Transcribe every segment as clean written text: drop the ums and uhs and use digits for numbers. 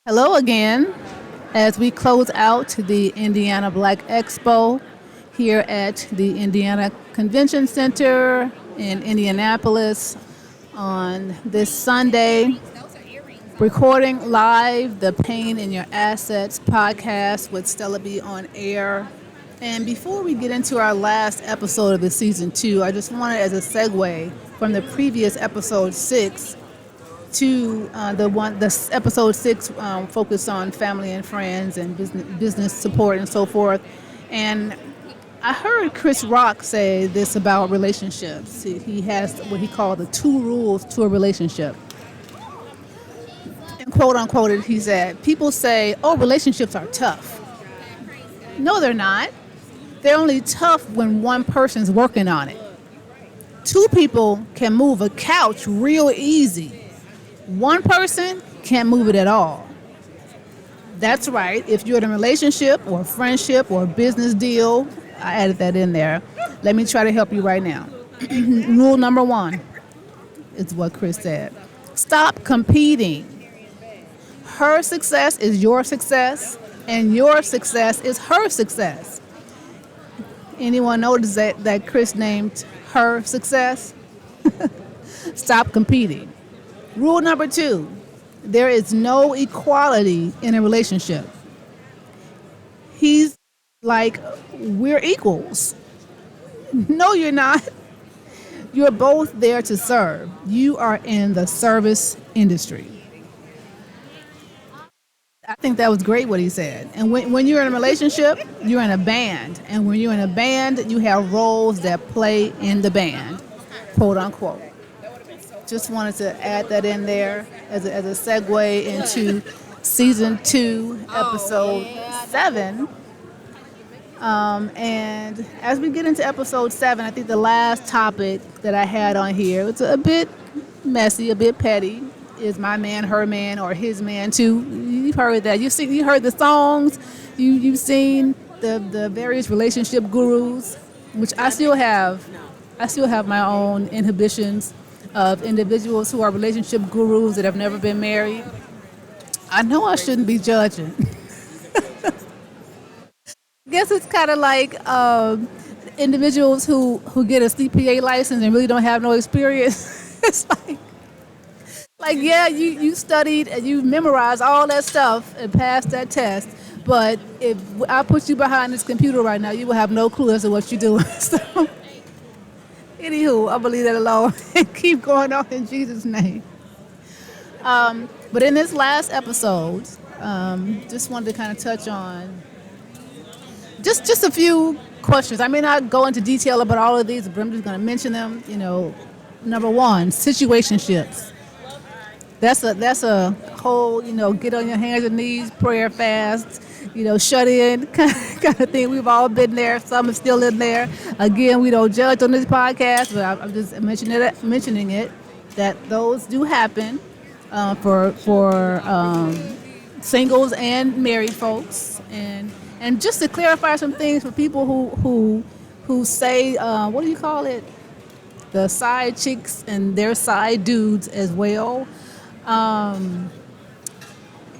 Hello again as we close out the Indiana Black Expo here at the Indiana Convention Center in Indianapolis on this Sunday. Recording live the Pain in Your Assets podcast with Stella Bee on air. And before we get into our last episode of the season 2, I just wanted as a segue from the previous episode 6 to the episode 6 focused on family and friends and business support and so forth. And I heard Chris Rock say this about relationships. He has what he called the 2 rules to a relationship. And quote unquote, he said, people say, oh, relationships are tough. No, they're not. They're only tough when one person's working on it. 2 people can move a couch real easy. One person can't move it at all. That's right. If you're in a relationship or a friendship or a business deal, I added that in there. Let me try to help you right now. Rule number 1 is what Chris said. Stop competing. Her success is your success, and your success is her success. Anyone notice that Chris named her success? Stop competing. Rule number 2, there is no equality in a relationship. He's like, we're equals. No, you're not. You're both there to serve. You are in the service industry. I think that was great what he said. And when you're in a relationship, you're in a band. And when you're in a band, you have roles that play in the band, quote unquote. Just wanted to add that in there as a segue into season 2, episode 7. And as we get into episode 7, I think the last topic that I had on here, it's a bit messy, a bit petty. Is my man her man or his man too? You've heard that. You heard the songs. You've seen the various relationship gurus, which I still have. I still have my own inhibitions of individuals who are relationship gurus that have never been married. I know I shouldn't be judging. I guess it's kind of like individuals who get a CPA license and really don't have no experience. It's like, yeah, you studied and you memorized all that stuff and passed that test, but if I put you behind this computer right now, you will have no clue as to what you're doing. So, anywho, I'll leave that alone and keep going on in Jesus' name. But in this last episode, just wanted to kind of touch on just a few questions. I may not go into detail about all of these, but I'm just going to mention them. Number 1, situationships. That's a whole, get on your hands and knees, prayer fast, shut in kind of thing. We've all been there. Some are still in there. Again, we don't judge on this podcast, but I'm just mentioning it that those do happen for singles and married folks. And just to clarify some things for people who say, what do you call it? The side chicks and their side dudes as well.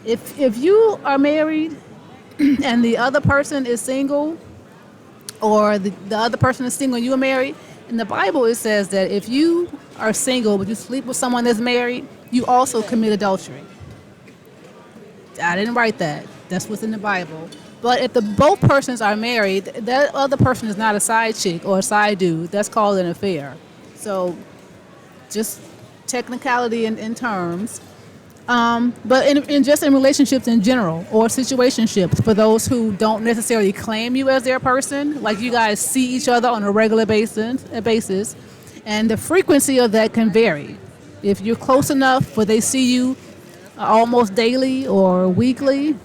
If you are married and the other person is single, or the other person is single and you are married, in the Bible it says that if you are single but you sleep with someone that's married, you also commit adultery. I didn't write that. That's what's in the Bible. But if both persons are married, that other person is not a side chick or a side dude. That's called an affair. So just technicality in terms. But in relationships in general, or situationships, for those who don't necessarily claim you as their person, like you guys see each other on a regular basis, and the frequency of that can vary. If you're close enough where they see you almost daily or weekly,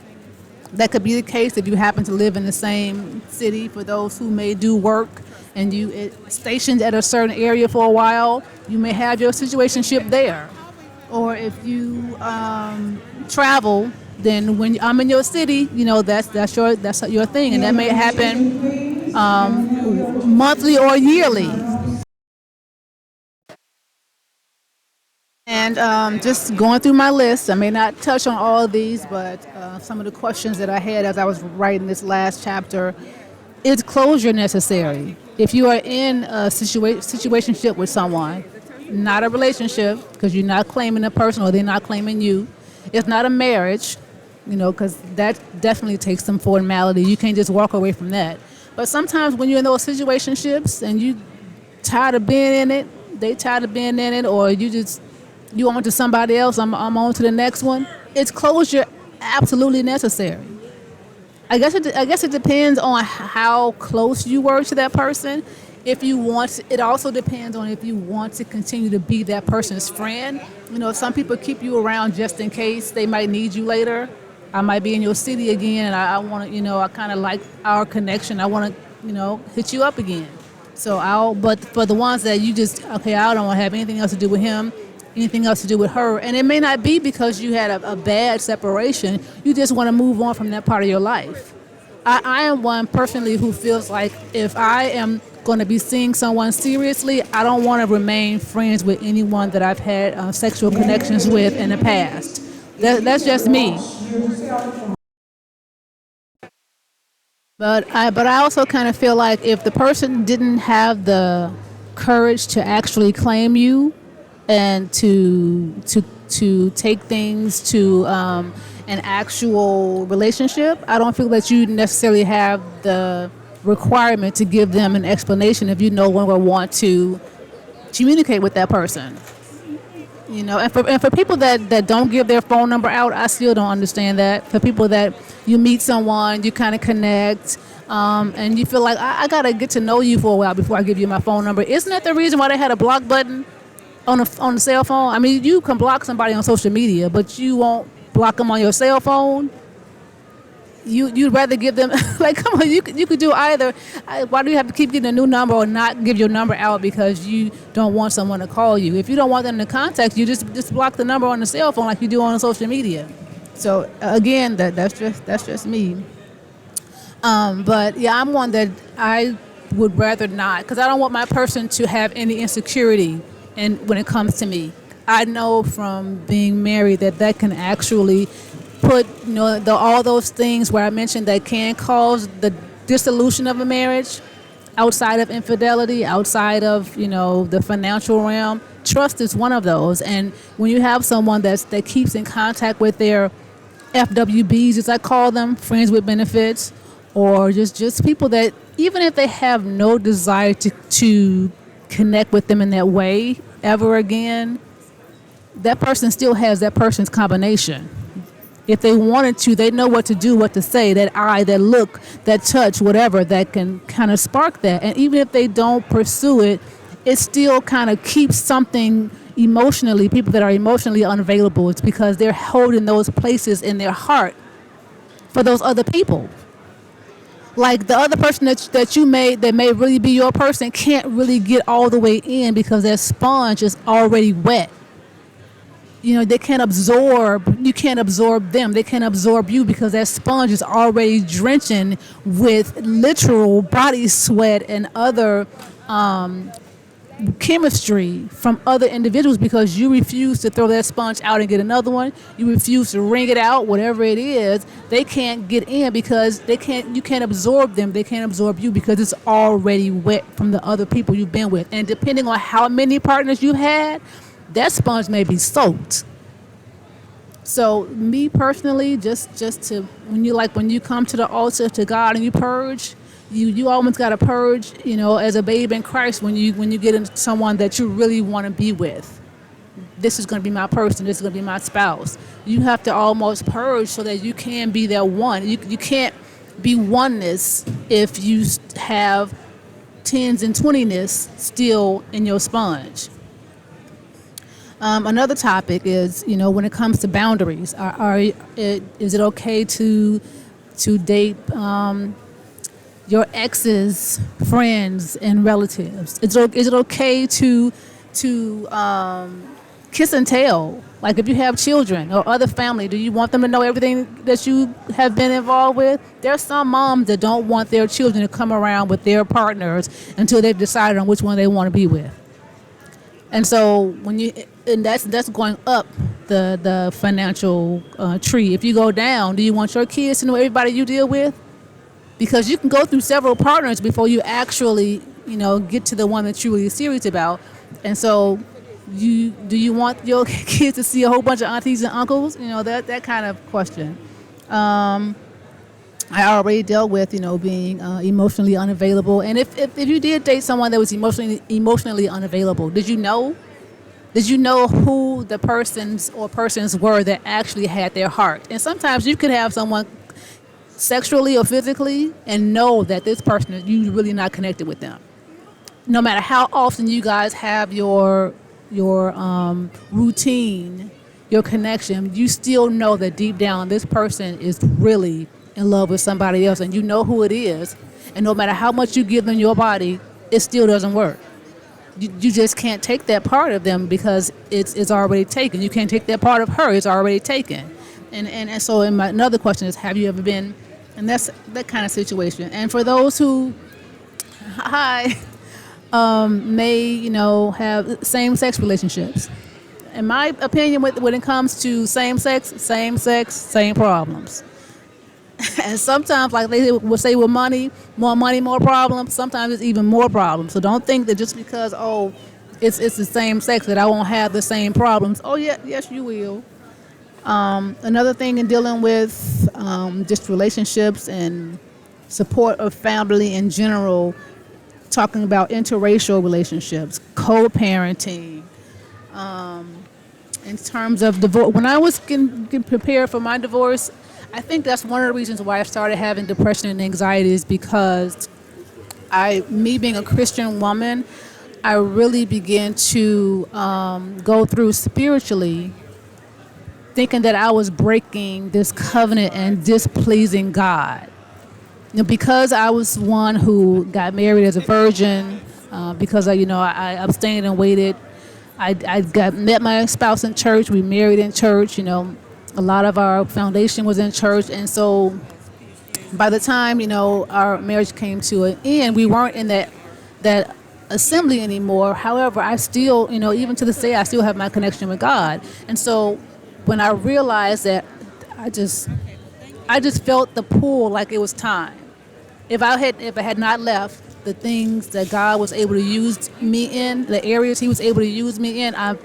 that could be the case if you happen to live in the same city. For those who may do work and you stationed at a certain area for a while, you may have your situationship there. Or if you travel, then when I'm in your city, that's your thing, and that may happen monthly or yearly. And just going through my list, I may not touch on all of these, but some of the questions that I had as I was writing this last chapter, is closure necessary? If you are in a situationship with someone, not a relationship, because you're not claiming a person or they're not claiming you. It's not a marriage, because that definitely takes some formality. You can't just walk away from that. But sometimes when you're in those situationships and you tired of being in it, they tired of being in it, or you on to somebody else, I'm on to the next one. It's closure absolutely necessary. I guess it depends on how close you were to that person. If you want, it also depends on if you want to continue to be that person's friend. Some people keep you around just in case they might need you later. I might be in your city again, and I want to, I kind of like our connection. I want to, hit you up again. But for the ones that you just, okay, I don't want to have anything else to do with him, anything else to do with her. And it may not be because you had a bad separation. You just want to move on from that part of your life. I am one personally who feels like if I am going to be seeing someone seriously, I don't want to remain friends with anyone that I've had sexual connections with in the past. That's just me. But I also kind of feel like if the person didn't have the courage to actually claim you and to take things to an actual relationship, I don't feel that you necessarily have the requirement to give them an explanation if you no longer want to communicate with that person. And for people that don't give their phone number out, I still don't understand that. For people that you meet someone, you kind of connect, and you feel like, I got to get to know you for a while before I give you my phone number. Isn't that the reason why they had a block button on the cell phone? I mean, you can block somebody on social media, but you won't block them on your cell phone. You'd rather give them, like, come on, you could do either. Why do you have to keep getting a new number or not give your number out because you don't want someone to call you? If you don't want them to contact you, just block the number on the cell phone like you do on social media. So again, that's just me. But yeah, I'm one that I would rather not, because I don't want my person to have any insecurity when it comes to me. I know from being married that can actually put all those things where I mentioned that can cause the dissolution of a marriage, outside of infidelity, outside of the financial realm. Trust is one of those, and when you have someone that keeps in contact with their FWBs, as I call them, friends with benefits, or just people that even if they have no desire to connect with them in that way ever again, that person still has that person's combination. If they wanted to, they know what to do, what to say, that eye, that look, that touch, whatever, that can kind of spark that. And even if they don't pursue it, it still kind of keeps something emotionally, people that are emotionally unavailable. It's because they're holding those places in their heart for those other people. Like the other person that you made that may really be your person can't really get all the way in because that sponge is already wet. They can't absorb, you can't absorb them. They can't absorb you because that sponge is already drenching with literal body sweat and other chemistry from other individuals because you refuse to throw that sponge out and get another one. You refuse to wring it out, whatever it is. They can't get in because you can't absorb them. They can't absorb you because it's already wet from the other people you've been with. And depending on how many partners you've had, that sponge may be soaked. So me personally, just to when you come to the altar to God and you purge, you almost got to purge, as a babe in Christ when you get into someone that you really want to be with. This is going to be my person. This is going to be my spouse. You have to almost purge so that you can be that one. You can't be oneness if you have tens and 20ness still in your sponge. Another topic is, when it comes to boundaries, is it okay to date your ex's friends and relatives? Is it okay to kiss and tell? Like if you have children or other family, do you want them to know everything that you have been involved with? There are some moms that don't want their children to come around with their partners until they've decided on which one they want to be with. And so when you and that's going up the financial tree. If you go down, do you want your kids to know everybody you deal with? Because you can go through several partners before you actually get to the one that you're really serious about. And so you want your kids to see a whole bunch of aunties and uncles? That kind of question. I already dealt with being emotionally unavailable. And if you did date someone that was emotionally unavailable, did you know who the persons were that actually had their heart? And sometimes you could have someone sexually or physically and know that this person, you really not connected with them. No matter how often you guys have your routine, your connection, you still know that deep down this person is really in love with somebody else, and you know who it is. And no matter how much you give them your body, it still doesn't work. You just can't take that part of them because it's already taken. You can't take that part of her; it's already taken. And so, another question is, have you ever been? And that's that kind of situation. And for those who, hi, may have same-sex relationships. In my opinion, when it comes to same sex, same problems. And sometimes, like they would say with money, more problems. Sometimes it's even more problems. So don't think that just because it's the same sex that I won't have the same problems. Oh yeah, yes you will. Another thing in dealing with just relationships and support of family in general, talking about interracial relationships, co-parenting, in terms of divorce. When I was getting prepared for my divorce, I think that's one of the reasons why I started having depression and anxiety is because me being a Christian woman, I really began to go through spiritually thinking that I was breaking this covenant and displeasing God. Because I was one who got married as a virgin, because I abstained and waited. I met my spouse in church. We married in church. A lot of our foundation was in church, and so by the time our marriage came to an end, we weren't in that assembly anymore. However, I still, even to this day, I still have my connection with God. And so when I realized that, I just felt the pull, like it was time. If I had not left, the things that God was able to use me in, the areas He was able to use me in, I'm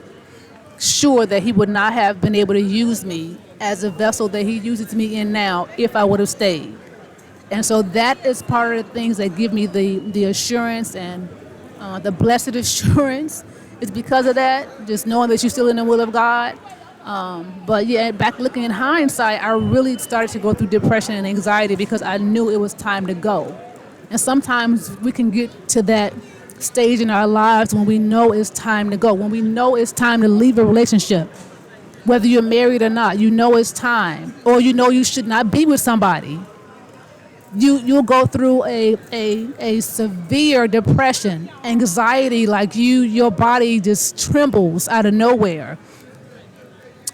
sure that He would not have been able to use me as a vessel that He uses me in now if I would have stayed. And so that is part of the things that give me the assurance and the blessed assurance. It's because of that, just knowing that you're still in the will of God. But yeah, back looking in hindsight, I really started to go through depression and anxiety because I knew it was time to go. And sometimes we can get to that stage in our lives when we know it's time to go, when we know it's time to leave a relationship, whether you're married or not, it's time, or you should not be with somebody. You'll go through a severe depression, anxiety, like your body just trembles out of nowhere.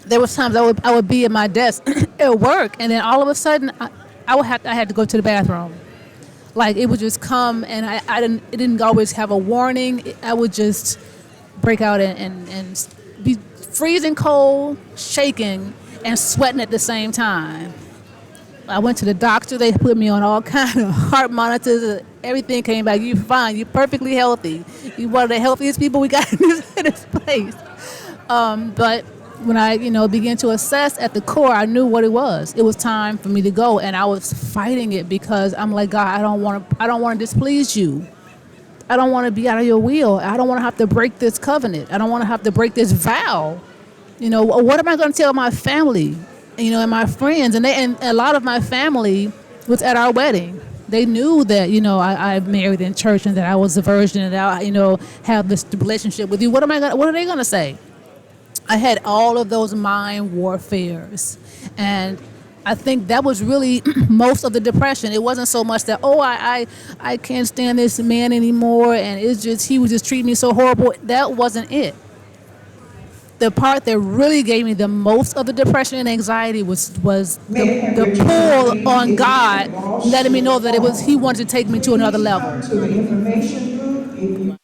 There was times I would be at my desk at work, and then all of a sudden I had to go to the bathroom. Like it would just come, and it didn't always have a warning. I would just break out and be freezing cold, shaking, and sweating at the same time. I went to the doctor. They put me on all kind of heart monitors. Everything came back. You're fine. You're perfectly healthy. You're one of the healthiest people we got in this place. But when I, began to assess at the core, I knew what it was. It was time for me to go, and I was fighting it because I'm like, God, I don't want to displease you. I don't want to be out of your will. I don't want to have to break this covenant. I don't want to have to break this vow. What am I going to tell my family? And my friends, and a lot of my family was at our wedding. They knew that I married in church and that I was a virgin and that I have this relationship with you. What are they gonna say? I had all of those mind warfares, and I think that was really most of the depression. It wasn't so much that I can't stand this man anymore, and he was just treating me so horrible. That wasn't it. The part that really gave me the most of the depression and anxiety was the pull on God, letting me know that He wanted to take me to another level. To the information booth.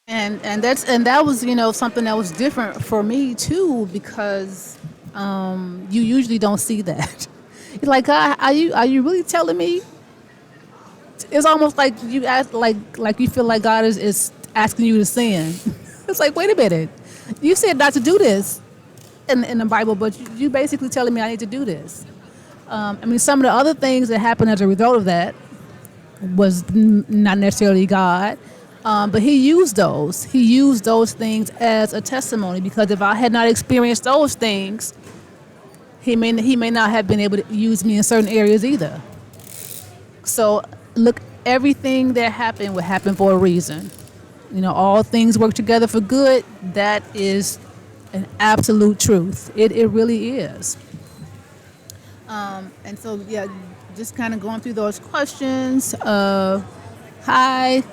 And that was, something that was different for me too, because you usually don't see that. You're like, God, are you really telling me? It's almost like you ask, like you feel like God is asking you to sin. It's like, wait a minute, you said not to do this in the Bible, but you basically telling me I need to do this. I mean, some of the other things that happened as a result of that was not necessarily God, but He used those. He used those things as a testimony, because if I had not experienced those things, He may not have been able to use me in certain areas either. So look, everything that happened would happen for a reason. All things work together for good. That is an absolute truth. It really is. And so, yeah, just kind of going through those questions. Hi.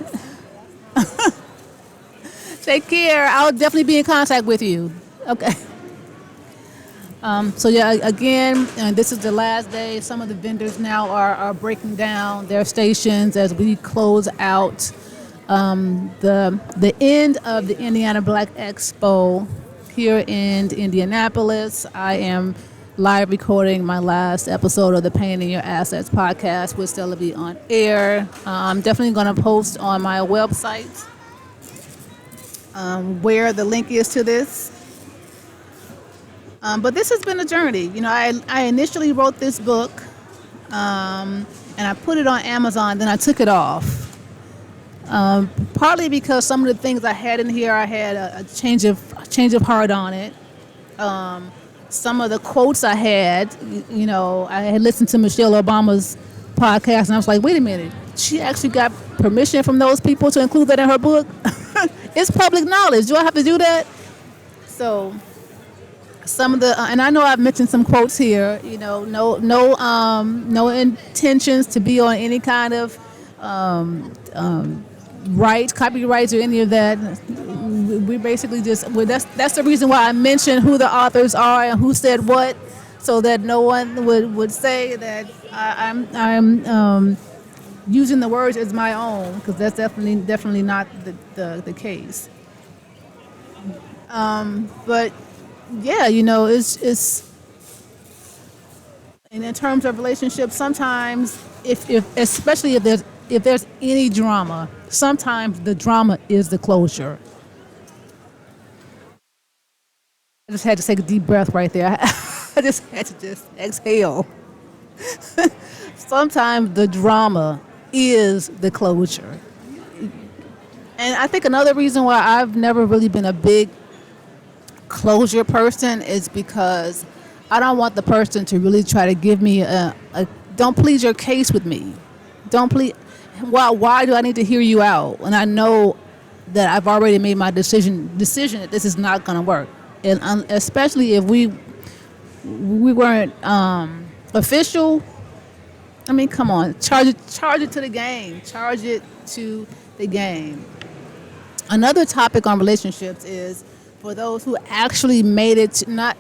Take care. I'll definitely be in contact with you. Okay. So yeah, again, this is the last day. Some of the vendors now are breaking down their stations as we close out the end of the Indiana Black Expo here in Indianapolis. I am live recording my last episode of the Pain in Your Assets podcast with Stella Bee on air. I'm definitely going to post on my website where the link is to this. But this has been a journey. I initially wrote this book, and I put it on Amazon. Then I took it off. Partly because some of the things I had in here, I had a change of heart on it. Some of the quotes I had, I had listened to Michelle Obama's podcast, and I was like, wait a minute, she actually got permission from those people to include that in her book? It's public knowledge. Do I have to do that? So some of the, and I know I've mentioned some quotes here, no intentions to be on any kind of copyrights or any of that. We basically that's the reason why I mentioned who the authors are and who said what, so that no one would say that I'm using the words as my own, because that's definitely not the case. But yeah, it's and in terms of relationships, sometimes if especially if there's any drama, sometimes the drama is the closure. I just had to take a deep breath right there. I just had to just exhale. Sometimes the drama is the closure. And I think another reason why I've never really been a big closure person is because I don't want the person to really try to give me a don't please your case with me. Don't please. Why do I need to hear you out when I know that I've already made my decision that this is not going to work? And especially if we weren't official. I mean, come on, charge it to the game. Charge it to the game. Another topic on relationships is for those who actually made it to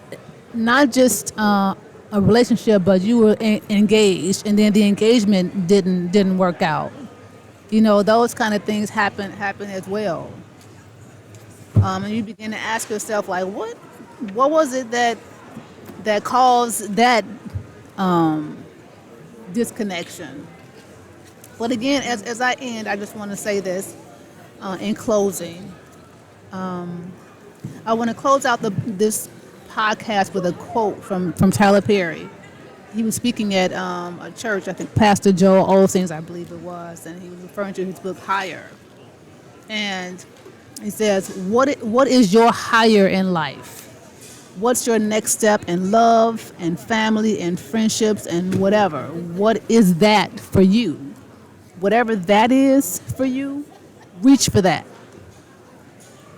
not just a relationship, but you were engaged and then the engagement didn't work out. Those kind of things happen as well. And you begin to ask yourself, like, what was it that caused that disconnection? But again, as I end, I just want to say this in closing. I want to close out this podcast with a quote from Tyler Perry. He was speaking at a church, I think Pastor Joel Osteen's, I believe it was, and he was referring to his book Higher. And he says, what is your higher in life? What's your next step in love and family and friendships and whatever? What is that for you? Whatever that is for you, reach for that.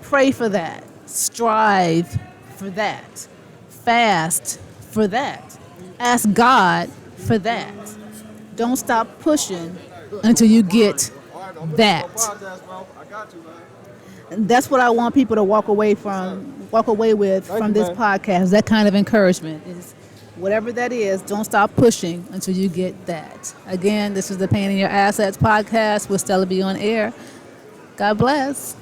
Pray for that. Strive for that. Fast for that. Ask God for that. Don't stop pushing until you get that. And that's what I want people to walk away with from this podcast. That kind of encouragement is whatever that is, don't stop pushing until you get that. Again, this is the Pain in Your Assets podcast with Stella Bee on air. God bless.